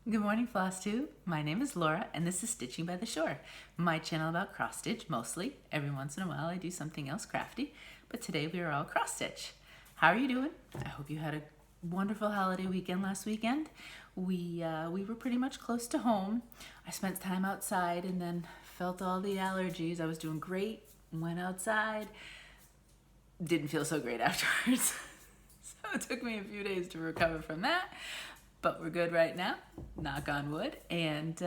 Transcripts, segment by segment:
Good morning, Flosstube. My name is Laura, and this is Stitching by the Shore, my channel about cross stitch mostly. Every once in a while, I do something else crafty, but today we are all cross stitch. How are you doing? I hope you had a wonderful holiday weekend last weekend. We were pretty much close to home. I spent time outside and then felt all the allergies. I was doing great, went outside, didn't feel so great afterwards. So it took me a few days to recover from that. But we're good right now, knock on wood. And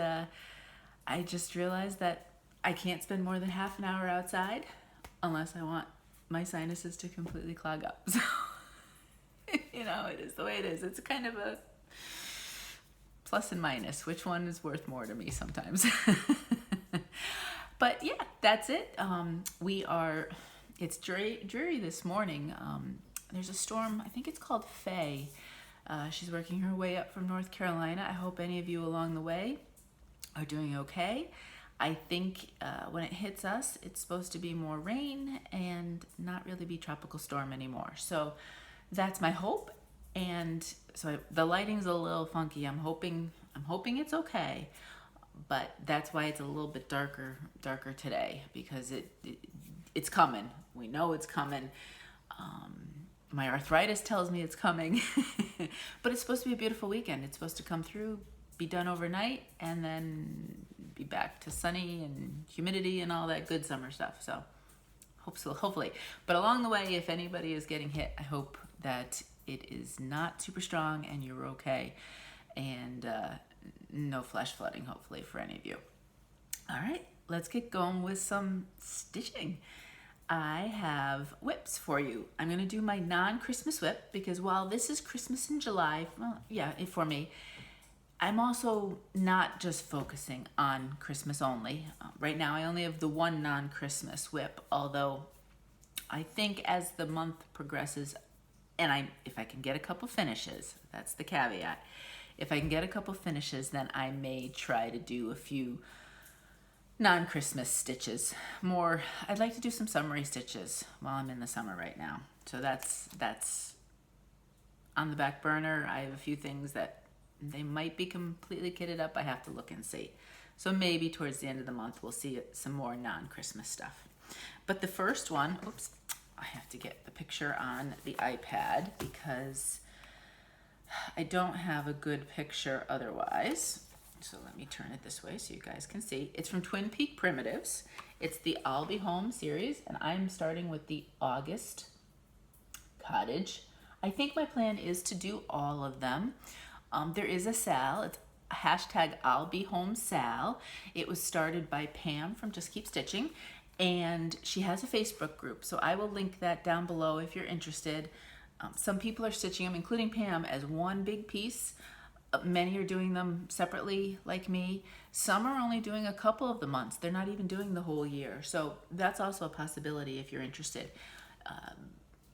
I just realized that I can't spend more than half an hour outside unless I want my sinuses to completely clog up. So, it is the way it is. It's kind of a plus and minus. Which one is worth more to me sometimes? But yeah, that's it. It's dreary this morning. There's a storm, I think it's called Faye. She's working her way up from North Carolina. I hope any of you along the way are doing okay. I think when it hits us, it's supposed to be more rain and not really be tropical storm anymore. So that's my hope. And so the lighting's a little funky. I'm hoping it's okay. But that's why it's a little bit darker today, because it's coming. We know it's coming. My arthritis tells me it's coming. But it's supposed to be a beautiful weekend. It's supposed to come through, be done overnight, and then be back to sunny and humidity and all that good summer stuff. So hopefully. But along the way, if anybody is getting hit, I hope that it is not super strong and you're okay. And no flash flooding, hopefully, for any of you. All right, let's get going with some stitching. I have whips for you. I'm going to do my non-Christmas whip because while this is Christmas in July, well, yeah, for me, I'm also not just focusing on Christmas only. Right now, I only have the one non-Christmas whip, although I think as the month progresses, and if I can get a couple finishes, that's the caveat. If I can get a couple finishes, then I may try to do a few non-Christmas stitches. I'd like to do some summery stitches while I'm in the summer right now. So that's on the back burner. I have a few things that they might be completely kitted up. I have to look and see. So maybe towards the end of the month we'll see some more non-Christmas stuff. But the first one, oops, I have to get the picture on the iPad because I don't have a good picture otherwise. So let me turn it this way so you guys can see. It's from Twin Peak Primitives. It's the I'll Be Home series, and I'm starting with the August Cottage. I think my plan is to do all of them. There is a Sal. It's hashtag I'll Be Home Sal. It was started by Pam from Just Keep Stitching, and she has a Facebook group. So I will link that down below if you're interested. Some people are stitching them, including Pam, as one big piece. Many are doing them separately, like me. Some are only doing a couple of the months. They're not even doing the whole year. So that's also a possibility if you're interested.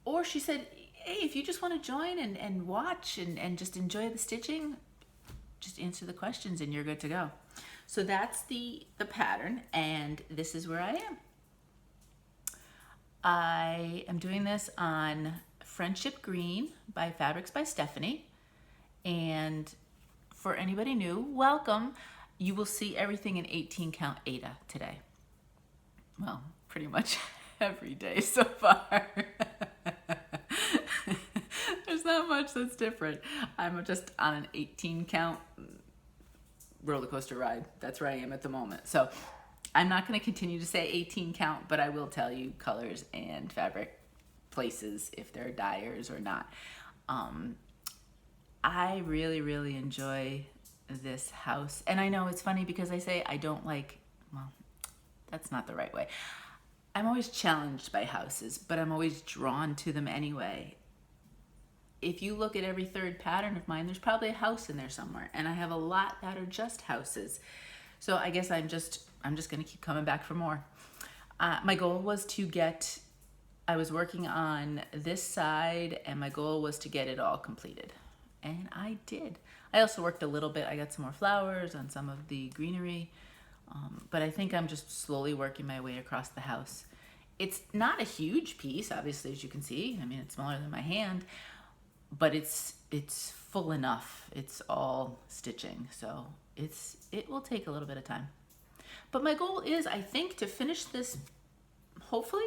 Or she said, hey, if you just want to join and watch and just enjoy the stitching, just answer the questions and you're good to go. So that's the pattern, and this is where I am. I am doing this on Friendship Greene by Fabrics by Stephanie. And for anybody new, welcome. You will see everything in 18 count aida today. Well, pretty much every day so far. There's not much that's different. I'm just on an 18 count roller coaster ride. That's where I am at the moment. So I'm not going to continue to say 18 count, but I will tell you colors and fabric places if they're dyers or not. I really, really enjoy this house. And I know it's funny because I say I don't like, well, that's not the right way. I'm always challenged by houses, but I'm always drawn to them anyway. If you look at every third pattern of mine, there's probably a house in there somewhere. And I have a lot that are just houses. So I guess I'm just going to keep coming back for more. My goal was I was working on this side, and my goal was to get it all completed. And I did. I also worked a little bit. I got some more flowers on some of the greenery. But I think I'm just slowly working my way across the house. It's not a huge piece, obviously, as you can see. I mean, it's smaller than my hand. but it's full enough. It's all stitching, so it will take a little bit of time. But my goal is, I think, to finish this, hopefully,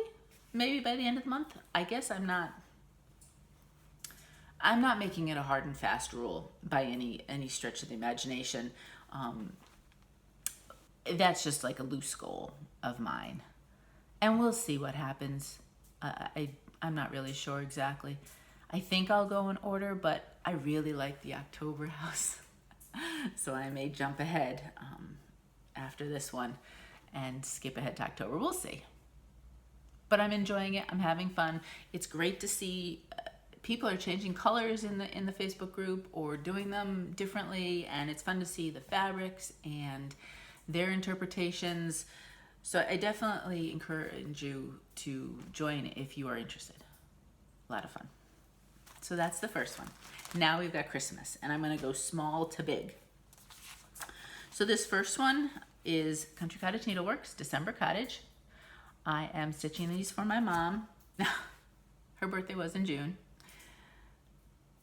maybe by the end of the month. I guess I'm not making it a hard and fast rule by any stretch of the imagination. That's just like a loose goal of mine. And we'll see what happens. I'm not really sure exactly. I think I'll go in order, but I really like the October house. So I may jump ahead after this one and skip ahead to October. We'll see. But I'm enjoying it. I'm having fun. It's great to see people are changing colors in the Facebook group or doing them differently, and it's fun to see the fabrics and their interpretations. So I definitely encourage you to join if you are interested. A lot of fun. So that's the first one. Now we've got Christmas, and I'm going to go small to big. So this first one is Country Cottage Needleworks, December Cottage. I am stitching these for my mom. Her birthday was in June.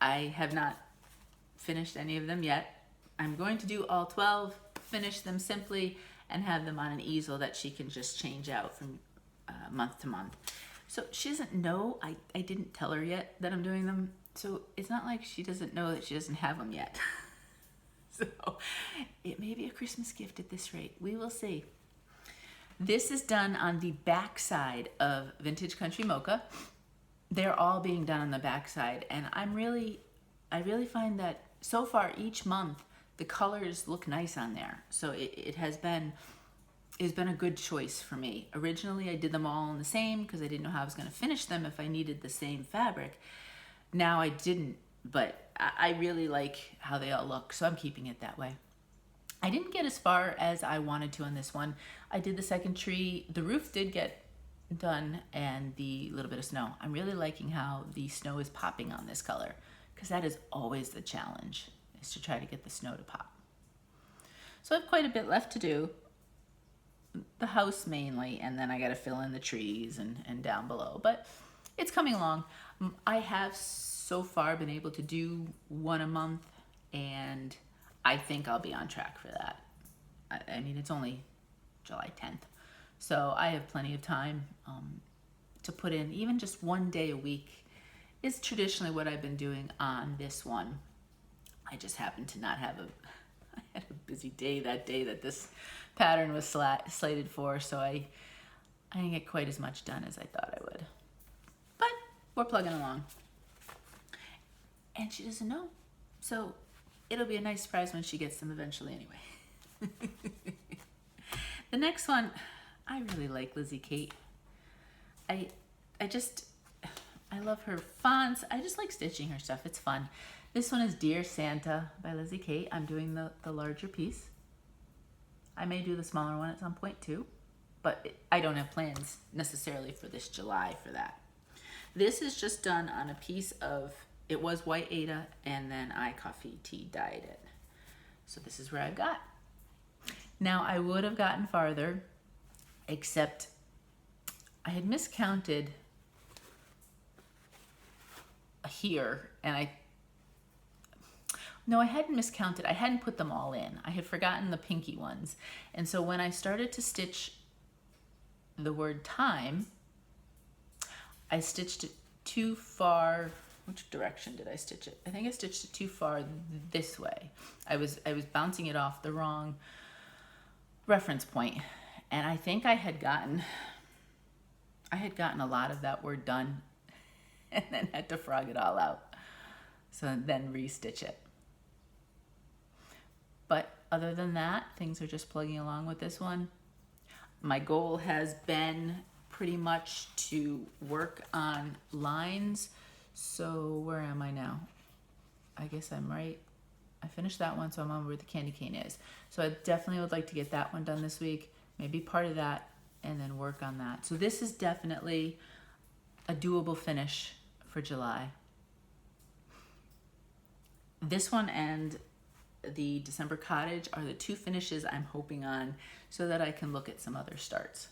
I have not finished any of them yet. I'm going to do all 12, finish them simply, and have them on an easel that she can just change out from month to month. So she doesn't know, I didn't tell her yet that I'm doing them. So it's not like she doesn't know that she doesn't have them yet. So it may be a Christmas gift at this rate. We will see. This is done on the back side of Vintage Country Mocha. They're all being done on the back side, and I really find that so far each month the colors look nice on there. So it has been a good choice for me. Originally I did them all in the same because I didn't know how I was going to finish them if I needed the same fabric. Now I didn't, but I really like how they all look, so I'm keeping it that way. I didn't get as far as I wanted to on this one. I did the second tree. The roof did get done, and the little bit of snow. I'm really liking how the snow is popping on this color, because that is always the challenge, is to try to get the snow to pop. So I have quite a bit left to do. The house mainly, and then I got to fill in the trees and down below, but it's coming along. I have so far been able to do one a month, and I think I'll be on track for that. I mean, it's only July 10th. So I have plenty of time to put in. Even just one day a week is traditionally what I've been doing on this one. I just happened to not have I had a busy day that this pattern was slated for, so I didn't get quite as much done as I thought I would. But we're plugging along. And she doesn't know. So it'll be a nice surprise when she gets them eventually anyway. The next one, I really like Lizzie Kate. I love her fonts. I just like stitching her stuff. It's fun. This one is Dear Santa by Lizzie Kate. I'm doing the larger piece. I may do the smaller one at some point too, but I don't have plans necessarily for this July for that. This is just done on a piece of, it was white Aida, and then I coffee tea dyed it. So this is where I've got. Now I would have gotten farther, except I had miscounted here, and I hadn't miscounted. I hadn't put them all in. I had forgotten the pinky ones. And so when I started to stitch the word time, I stitched it too far. Which direction did I stitch it? I think I stitched it too far this way. I was bouncing it off the wrong reference point, and I think I had gotten a lot of that word done and then had to frog it all out. So then restitch it. But other than that, things are just plugging along with this one. My goal has been pretty much to work on lines. So where am I now? I guess I'm right. I finished that one, so I'm on where the candy cane is. So I definitely would like to get that one done this week, maybe part of that, and then work on that. So this is definitely a doable finish for July. This one and the December Cottage are the two finishes I'm hoping on so that I can look at some other starts.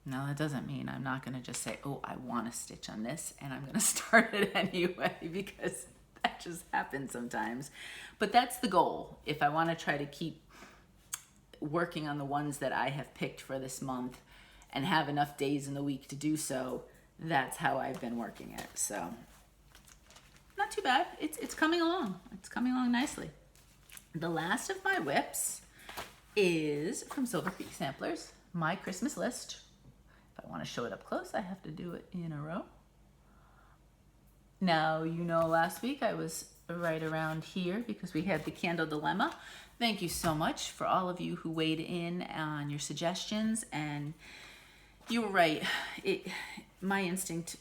Now that doesn't mean I'm not going to just say, oh, I want to stitch on this and I'm going to start it anyway, because that just happens sometimes. But that's the goal. If I want to try to keep working on the ones that I have picked for this month and have enough days in the week to do so, that's how I've been working it. So not too bad. It's coming along. It's coming along nicely. The last of my whips is from Silver Creek Samplers, my Christmas list. If I want to show it up close, I have to do it in a row. Now, you know, last week I was right around here because we had the candle dilemma. Thank you so much for all of you who weighed in on your suggestions, and you were right. My instinct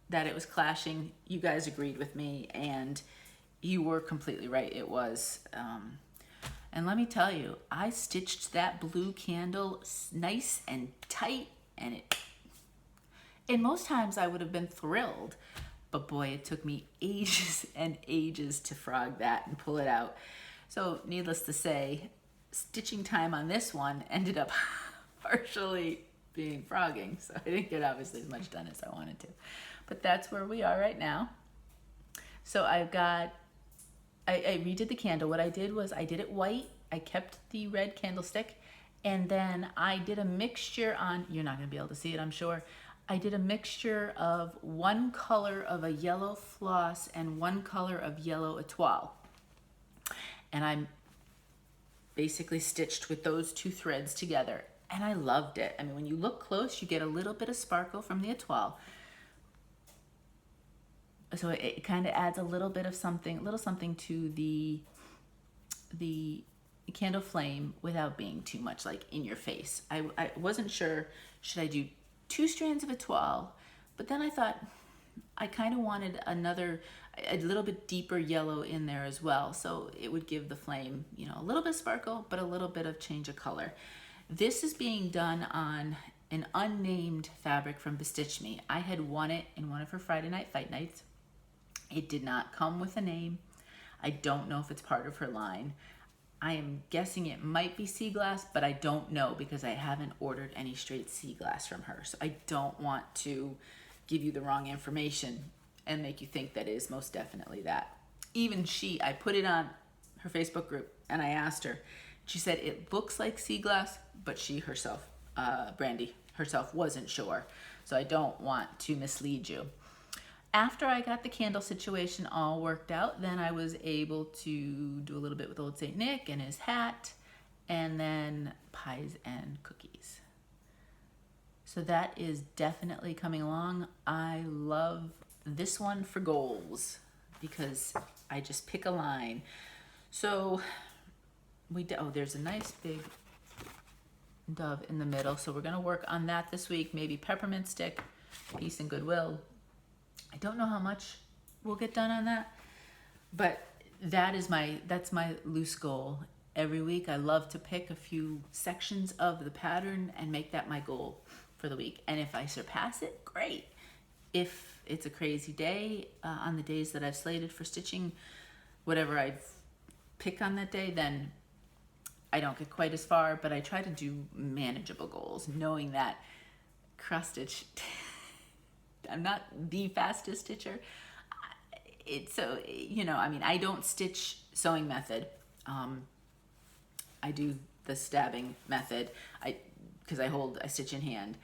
that it was clashing, you guys agreed with me, and you were completely right. It was. And let me tell you, I stitched that blue candle nice and tight, and most times I would have been thrilled, but boy, it took me ages and ages to frog that and pull it out. So needless to say, stitching time on this one ended up partially being frogging, so I didn't get obviously as much done as I wanted to. But that's where we are right now. So I redid the candle. What I did was I did it white. I kept the red candlestick, and then I did a mixture on, you're not going to be able to see it, I'm sure. I did a mixture of one color of a yellow floss and one color of yellow etoile. And I basically stitched with those two threads together, and I loved it. I mean, when you look close, you get a little bit of sparkle from the etoile. So it kind of adds a little bit of something, to the candle flame without being too much like in your face. I wasn't sure, should I do 2 strands of etoile? But then I thought I kind of wanted a little bit deeper yellow in there as well. So it would give the flame, you know, a little bit of sparkle, but a little bit of change of color. This is being done on an unnamed fabric from BeStitchMe. I had won it in one of her Friday Night Fight Nights. It did not come with a name. I don't know if it's part of her line. I am guessing it might be sea glass, but I don't know because I haven't ordered any straight sea glass from her. So I don't want to give you the wrong information and make you think that it is most definitely that. Even I put it on her Facebook group and I asked her. She said it looks like sea glass, but she herself, Brandy herself, wasn't sure. So I don't want to mislead you. After I got the candle situation all worked out, then I was able to do a little bit with Old St. Nick and his hat, and then pies and cookies. So that is definitely coming along. I love this one for goals because I just pick a line. So there's a nice big dove in the middle. So we're gonna work on that this week. Maybe peppermint stick, peace and goodwill. I don't know how much we'll get done on that, but that's my loose goal. Every week I love to pick a few sections of the pattern and make that my goal for the week. And if I surpass it, great. If it's a crazy day, on the days that I've slated for stitching, whatever I pick on that day, then I don't get quite as far, but I try to do manageable goals, knowing that cross stitch, I'm not the fastest stitcher. I don't stitch sewing method. I do the stabbing method. Because I stitch in hand,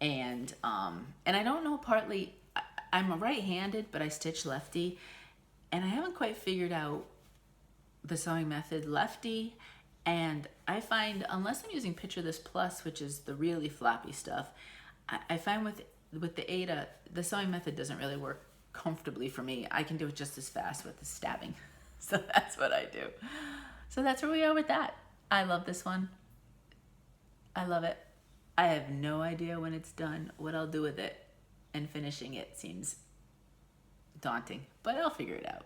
and I don't know. Partly, I'm a right-handed, but I stitch lefty, and I haven't quite figured out the sewing method lefty. And I find, unless I'm using Picture This Plus, which is the really floppy stuff, I find with the Aida, the sewing method doesn't really work comfortably for me. I can do it just as fast with the stabbing. So that's what I do. So that's where we are with that. I love this one. I love it. I have no idea when it's done, what I'll do with it, and finishing it seems daunting, but I'll figure it out.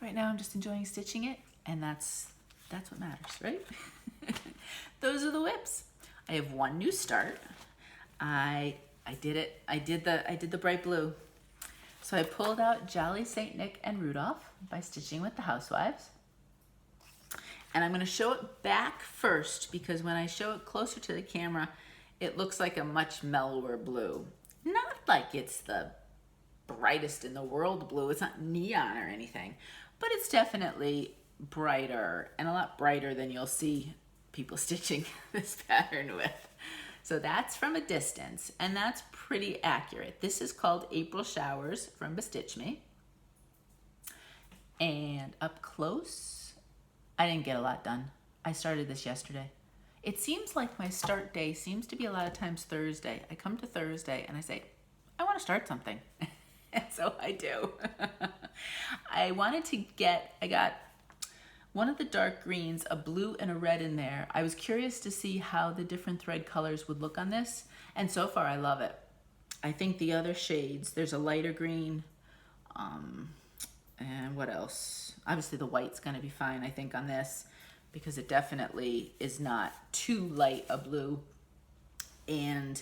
Right now I'm just enjoying stitching it, and that's what matters, right? Those are the whips. I have one new start. I did it. I did the bright blue. So I pulled out Jolly Saint Nick and Rudolph by Stitching with the Housewives. And I'm going to show it back first because when I show it closer to the camera, It looks like a much mellower blue. Not like it's the brightest in the world blue. It's not neon or anything, but it's definitely brighter, and a lot brighter than you'll see people stitching this pattern with. So that's from a distance, and that's pretty accurate. This is called April Showers from BeStitchMe. And up close, I didn't get a lot done. I started this yesterday. It seems like my start day seems to be a lot of times Thursday. I come to Thursday and I say, I want to start something. And so I do. I got one of the dark greens, a blue and a red in there. I was curious to see how the different thread colors would look on this. And so far I love it. I think the other shades, there's a lighter green, and what else? Obviously the white's gonna be fine, I think, on this, because it definitely is not too light a blue. And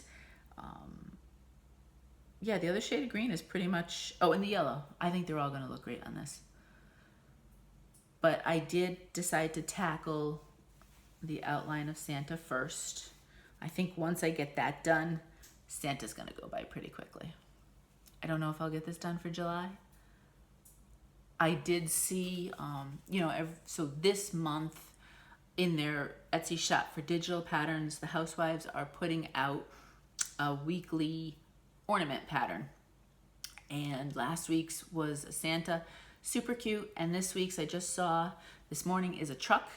yeah, the other shade of green is pretty much, oh, and the yellow. I think they're all gonna look great on this. But I did decide to tackle the outline of Santa first. I think once I get that done, Santa's gonna go by pretty quickly. I don't know if I'll get this done for July. I did see, so this month in their Etsy shop for digital patterns, the Housewives are putting out a weekly ornament pattern. And last week's was a Santa, super cute. And this week's I just saw this morning is a truck.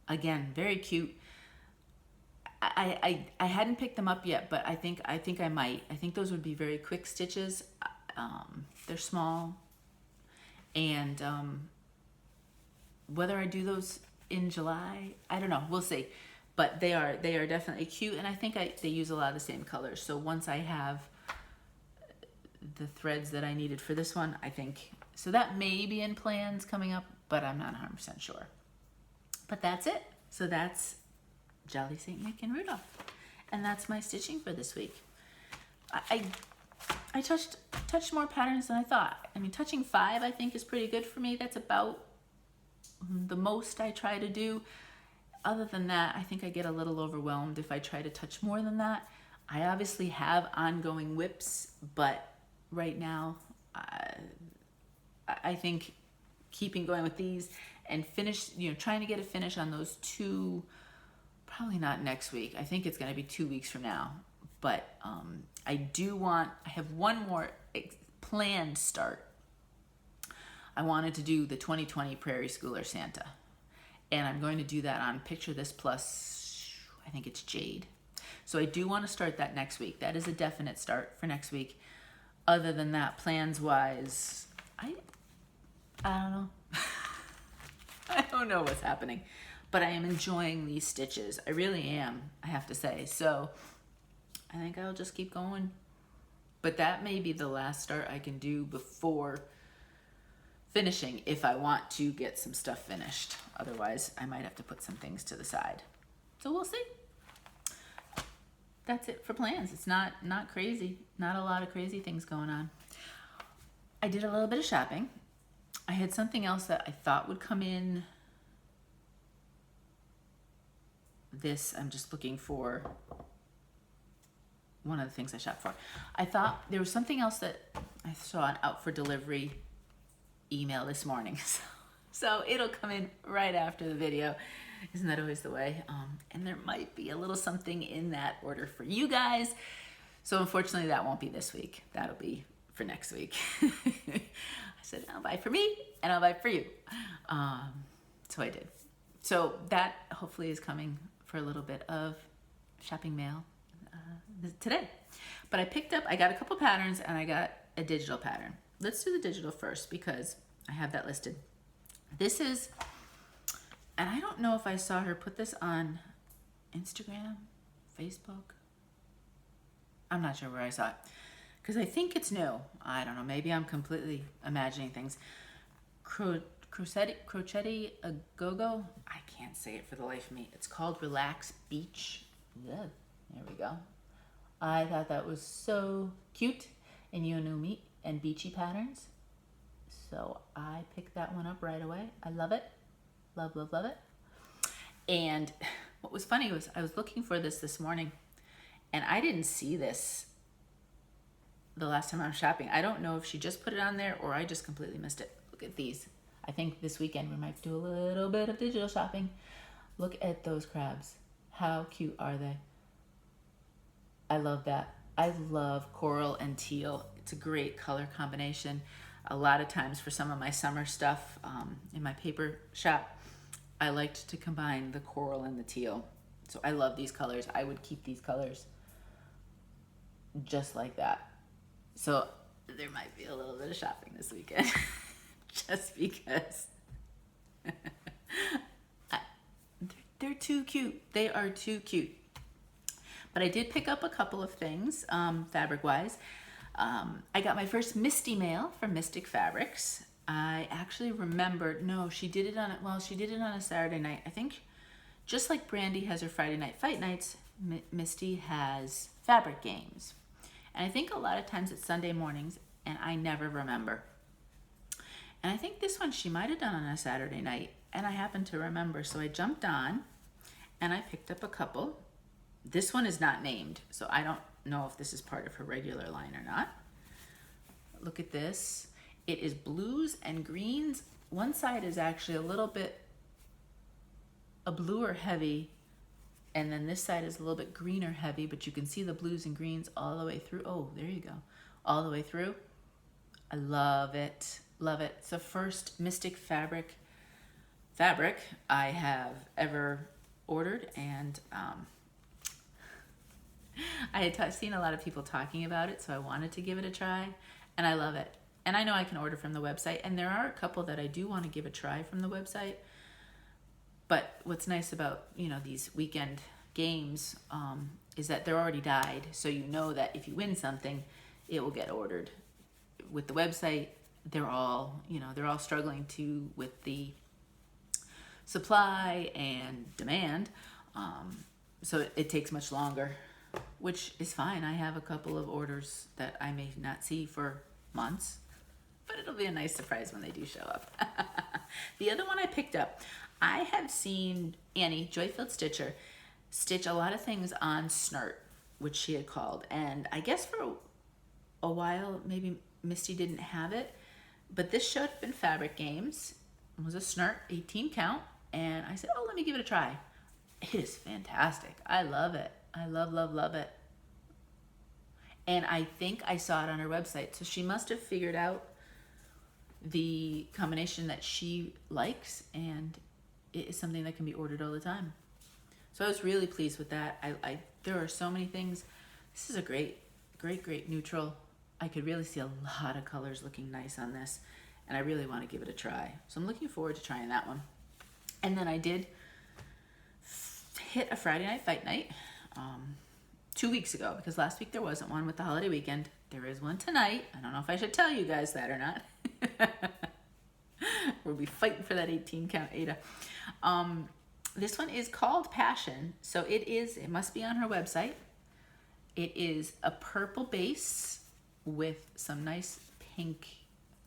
Again, very cute. I hadn't picked them up yet, but I think I might. I think those would be very quick stitches. They're small. And whether I do those in July, I don't know. We'll see. But they are definitely cute, and I think they use a lot of the same colors. So once I have the threads that I needed for this one, I think, so that may be in plans coming up, but I'm not 100% sure. But that's it. So that's Jolly St. Nick and Rudolph. And that's my stitching for this week. I touched more patterns than I thought. I mean, touching 5 I think is pretty good for me. That's about the most I try to do. Other than that, I think I get a little overwhelmed if I try to touch more than that. I obviously have ongoing whips, but right now I think keeping going with these and finish, trying to get a finish on those 2, probably not next week. I think it's going to be 2 weeks from now. But I have one more planned start. I wanted to do the 2020 Prairie Schooler Santa. And I'm going to do that on Picture This Plus, I think it's Jade. So I do want to start that next week. That is a definite start for next week. Other than that, plans-wise, I don't know. I don't know what's happening. But I am enjoying these stitches. I really am, I have to say. So I think I'll just keep going. But that may be the last start I can do before finishing if I want to get some stuff finished. Otherwise, I might have to put some things to the side. So we'll see. That's it for plans. It's not crazy. Not a lot of crazy things going on. I did a little bit of shopping. I had something else that I thought would come in. I'm just looking for one of the things I shopped for. I thought there was something else that I saw an out for delivery email this morning. So it'll come in right after the video. Isn't that always the way? And there might be a little something in that order for you guys. So unfortunately that won't be this week. That'll be for next week. I said, I'll buy for me and I'll buy for you. So I did. So that hopefully is coming for a little bit of shopping mail today. But I got a couple patterns and I got a digital pattern. Let's do the digital first because I have that listed. This is, and I don't know if I saw her put this on Instagram, Facebook. I'm not sure where I saw it because I think it's new. I don't know. Maybe I'm completely imagining things. Crochetti a go-go. I can't say it for the life of me. It's called Relax Beach. Yeah, there we go. I thought that was so cute in Meat and beachy patterns. So I picked that one up right away. I love it. Love, love, love it. And what was funny was I was looking for this morning And I didn't see this the last time I was shopping. I don't know if she just put it on there or I just completely missed it. Look at these. I think this weekend we might do a little bit of digital shopping. Look at those crabs. How cute are they? I love that. I love coral and teal. It's a great color combination. A lot of times for some of my summer stuff in my paper shop, I liked to combine the coral and the teal. So I love these colors. I would keep these colors just like that. So there might be a little bit of shopping this weekend just because they're too cute. They are too cute. But I did pick up a couple of things fabric-wise. I got my first Misty mail from Mystic Fabrics. I actually remembered, no, she did it on a Saturday night. I think just like Brandy has her Friday night fight nights, Misty has fabric games. And I think a lot of times it's Sunday mornings, and I never remember. And I think this one she might have done on a Saturday night, and I happened to remember. So I jumped on, and I picked up a couple. This one is not named, so I don't know if this is part of her regular line or not. Look at this. It is blues and greens. One side is actually a little bit a bluer heavy, and then this side is a little bit greener heavy, but you can see the blues and greens all the way through. Oh, there you go. All the way through. I love it. Love it. It's the first Mystic fabric I have ever ordered, and I had seen a lot of people talking about it, so I wanted to give it a try, and I love it. And I know I can order from the website, and there are a couple that I do want to give a try from the website. But what's nice about, these weekend games is that they're already dyed, so you know that if you win something, it will get ordered. With the website, they're all struggling with the supply and demand, so it takes much longer, which is fine. I have a couple of orders that I may not see for months, but it'll be a nice surprise when they do show up. The other one I picked up, I have seen Annie, Joyfield Stitcher, stitch a lot of things on Snert, which she had called. And I guess for a while, maybe Misty didn't have it, but this showed up in Fabric Games. It was a Snert 18 count, and I said, oh, let me give it a try. It is fantastic. I love it. I love, love, love it. And I think I saw it on her website, so she must have figured out the combination that she likes, and it is something that can be ordered all the time. So I was really pleased with that. There are so many things. This is a great, great, great neutral. I could really see a lot of colors looking nice on this, and I really want to give it a try. So I'm looking forward to trying that one. And then I did hit a Friday night fight night 2 weeks ago, because last week there wasn't one with the holiday weekend. There is one tonight. I don't know if I should tell you guys that or not. We'll be fighting for that 18 count Aida. This one is called Passion. So it must be on her website. It is a purple base with some nice pink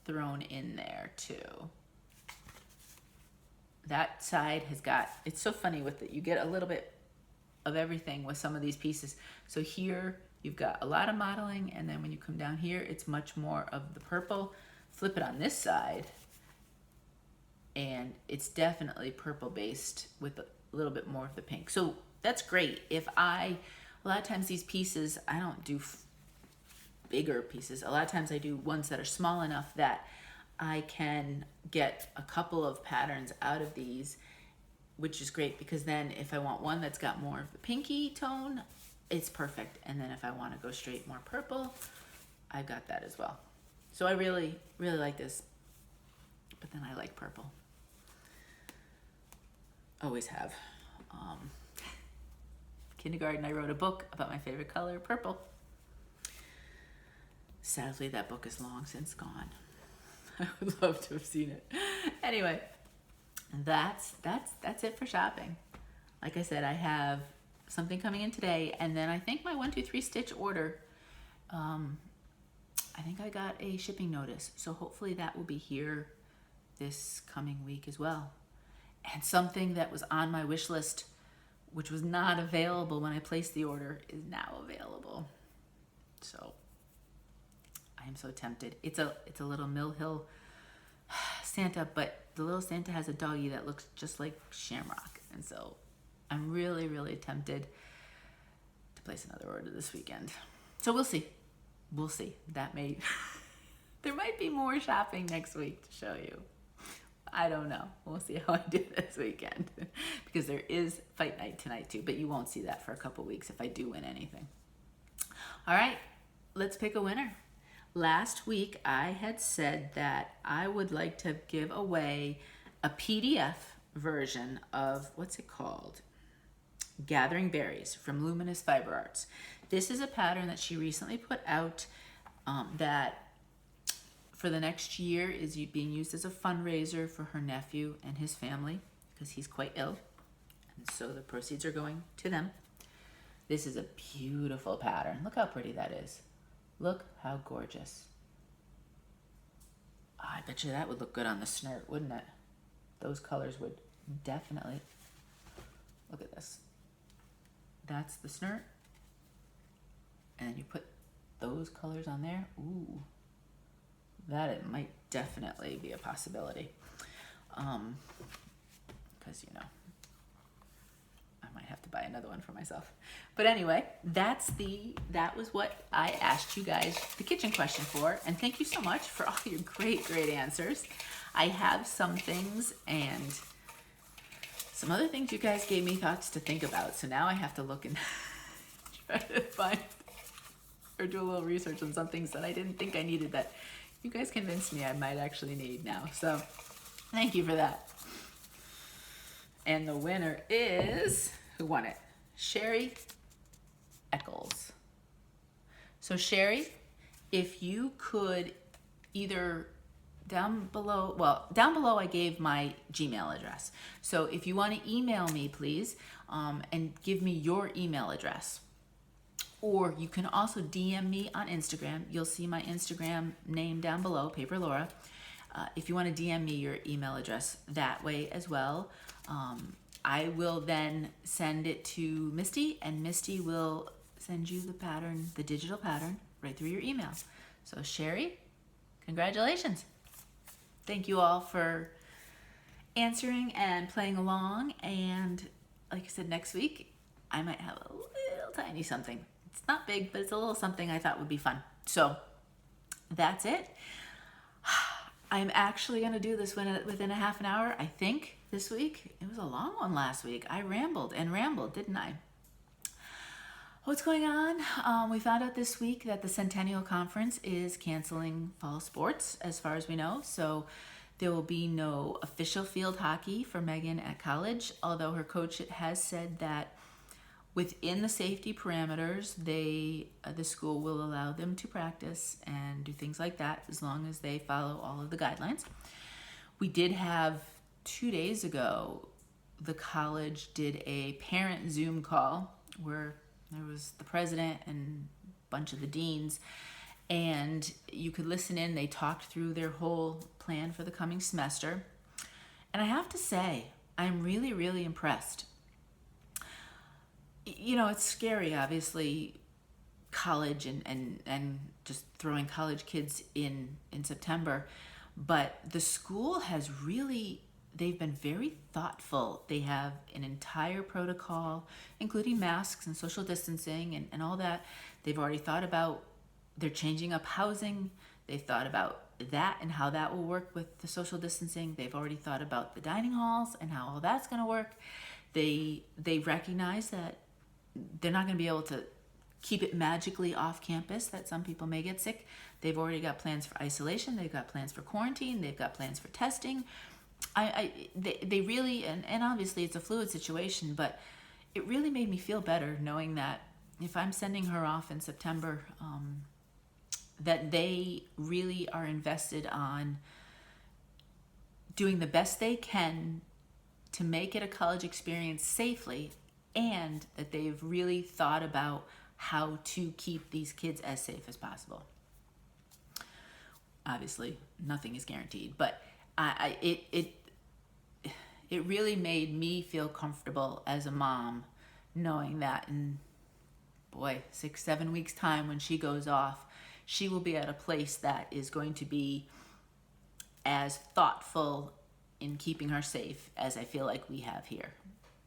thrown in there too. That side has got, it's so funny with it. You get a little bit of everything with some of these pieces. So here you've got a lot of modeling, and then when you come down here, it's much more of the purple. Flip it on this side, and it's definitely purple based with a little bit more of the pink. So that's great. A lot of times these pieces, I don't do bigger pieces. A lot of times I do ones that are small enough that I can get a couple of patterns out of these, which is great, because then if I want one that's got more of the pinky tone, it's perfect. And then if I want to go straight more purple, I've got that as well. So I really, really like this, but then I like purple. Always have. Kindergarten, I wrote a book about my favorite color, purple. Sadly, that book is long since gone. I would love to have seen it. Anyway, that's it for shopping. Like I said, I have something coming in today, and then I think my 1, 2, 3 stitch order, I think I got a shipping notice, so hopefully that will be here this coming week as well. And something that was on my wish list which was not available when I placed the order, is now available. So I am so tempted. It's a little Mill Hill Santa, but the little Santa has a doggy that looks just like Shamrock. And so I'm really, really tempted to place another order this weekend. So we'll see. We'll see. That may, there might be more shopping next week to show you. I don't know. We'll see how I do this weekend because there is fight night tonight too, but you won't see that for a couple weeks if I do win anything. All right, let's pick a winner. Last week I had said that I would like to give away a PDF version of, what's it called? Gathering Berries from Luminous Fiber Arts. This is a pattern that she recently put out that for the next year is being used as a fundraiser for her nephew and his family because he's quite ill. And so the proceeds are going to them. This is a beautiful pattern. Look how pretty that is. Look how gorgeous. Oh, I bet you that would look good on the skirt, wouldn't it? Those colors would definitely. Look at this. That's the skirt. And then you put those colors on there. Ooh. That it might definitely be a possibility. Because, you know, I might have to buy another one for myself. But anyway, that was what I asked you guys the kitchen question for. And thank you so much for all your great, great answers. I have some things and some other things you guys gave me thoughts to think about. So now I have to look and try to find or do a little research on some things that I didn't think I needed that you guys convinced me I might actually need now. So thank you for that. And the winner is, who won it? Sherry Eccles. So Sherry, if you could either down below I gave my Gmail address. So if you want to email me, please, and give me your email address. Or you can also DM me on Instagram. You'll see my Instagram name down below, Paper Laura. If you want to DM me your email address that way as well, I will then send it to Misty, and Misty will send you the pattern, the digital pattern, right through your email. So Sherry, congratulations. Thank you all for answering and playing along. And like I said, next week, I might have a little tiny something. It's not big, but it's a little something I thought would be fun. So that's it. I'm actually going to do this within a half an hour, I think, this week. It was a long one last week. I rambled and rambled, didn't I? What's going on? We found out this week that the Centennial Conference is canceling fall sports, as far as we know. So there will be no official field hockey for Megan at college, although her coach has said that within the safety parameters, the school will allow them to practice and do things like that as long as they follow all of the guidelines. We did have 2 days ago, the college did a parent Zoom call where there was the president and a bunch of the deans, and you could listen in. They talked through their whole plan for the coming semester. And I have to say, I'm really, really impressed. You know, it's scary, obviously, college and just throwing college kids in September. But the school has really, they've been very thoughtful. They have an entire protocol, including masks and social distancing and all that. They've already thought about, they're changing up housing. They've thought about that and how that will work with the social distancing. They've already thought about the dining halls and how all that's going to work. They recognize that they're not going to be able to keep it magically off campus, that some people may get sick. They've already got plans for isolation. They've got plans for quarantine. They've got plans for testing. They really, and obviously it's a fluid situation, but it really made me feel better knowing that if I'm sending her off in September, that they really are invested on doing the best they can to make it a college experience safely, and that they've really thought about how to keep these kids as safe as possible. Obviously, nothing is guaranteed, but it really made me feel comfortable as a mom knowing that in, boy, 6-7 weeks time when she goes off, she will be at a place that is going to be as thoughtful in keeping her safe as I feel like we have here.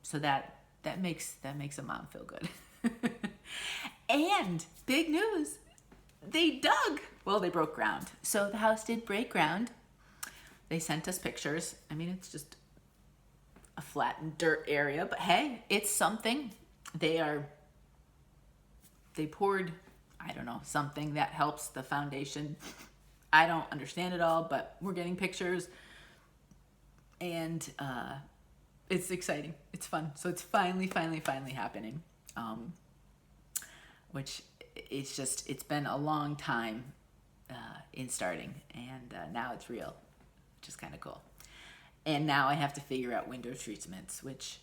So that makes a mom feel good. And big news, they broke ground. So the house did break ground. They sent us pictures. I mean, it's just a flat dirt area, but hey, it's something. They poured, I don't know, something that helps the foundation. I don't understand it all, but we're getting pictures, and it's exciting. It's fun. So it's finally happening. Which it's been a long time in starting, and now it's real, which is kind of cool. And now I have to figure out window treatments, which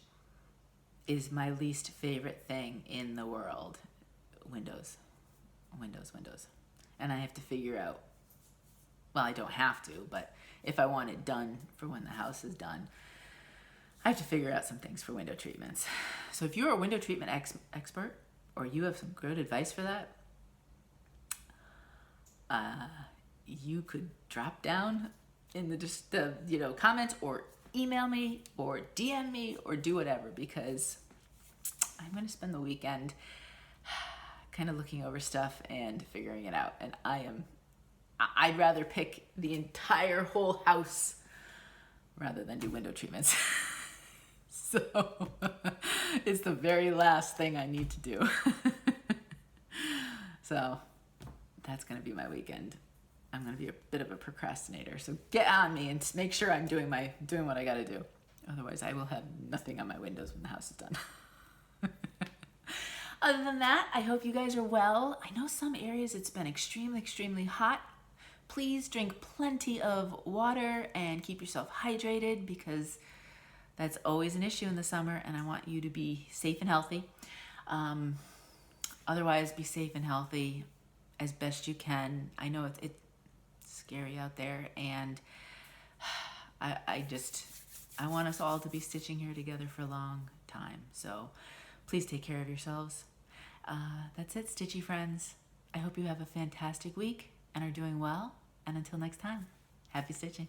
is my least favorite thing in the world. Windows. And I have to figure out, well, I don't have to, but if I want it done for when the house is done, I have to figure out some things for window treatments. So if you're a window treatment expert, or you have some good advice for that, you could drop down in the comments, or email me, or DM me, or do whatever, because I'm going to spend the weekend kind of looking over stuff and figuring it out. And I'd rather pick the entire whole house rather than do window treatments. So it's the very last thing I need to do. So that's going to be my weekend. I'm going to be a bit of a procrastinator. So get on me and make sure I'm doing what I got to do. Otherwise, I will have nothing on my windows when the house is done. Other than that, I hope you guys are well. I know some areas it's been extremely hot. Please drink plenty of water and keep yourself hydrated, because that's always an issue in the summer, and I want you to be safe and healthy. Otherwise, be safe and healthy as best you can. I know it's scary out there, and I want us all to be stitching here together for a long time. So please take care of yourselves. That's it, Stitchy friends. I hope you have a fantastic week and are doing well. And until next time, happy stitching.